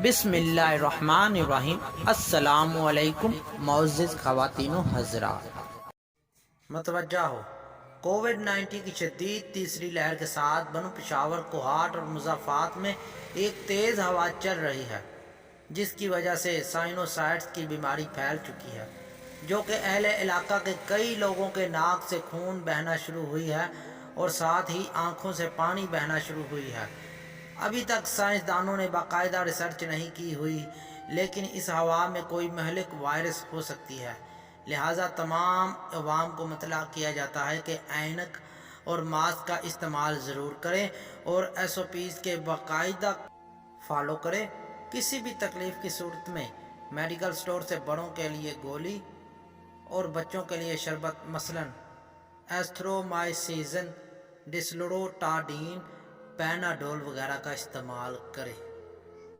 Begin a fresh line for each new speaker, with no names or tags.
بسم اللہ الرحمن الرحیم۔ السلام علیکم معزز خواتین و حضرات، متوجہ ہو، کووڈ 19 کی شدید تیسری لہر کے ساتھ بنو پشاور، کوہاٹ اور مضافات میں ایک تیز ہوا چل رہی ہے، جس کی وجہ سے سائنوسائٹس کی بیماری پھیل چکی ہے، جو کہ اہل علاقہ کے کئی لوگوں کے ناک سے خون بہنا شروع ہوئی ہے اور ساتھ ہی آنکھوں سے پانی بہنا شروع ہوئی ہے۔ ابھی تک سائنسدانوں نے باقاعدہ ریسرچ نہیں کی ہوئی، لیکن اس ہوا میں کوئی مہلک وائرس ہو سکتی ہے، لہٰذا تمام عوام کو مطلع کیا جاتا ہے کہ اینک اور ماسک کا استعمال ضرور کریں اور SOPs کے باقاعدہ فالو کریں۔ کسی بھی تکلیف کی صورت میں میڈیکل سٹور سے بڑوں کے لیے گولی اور بچوں کے لیے شربت مثلاً ایزتھرومائسین، ڈسلوروٹاڈین، پیناڈول وغیرہ کا استعمال کریں۔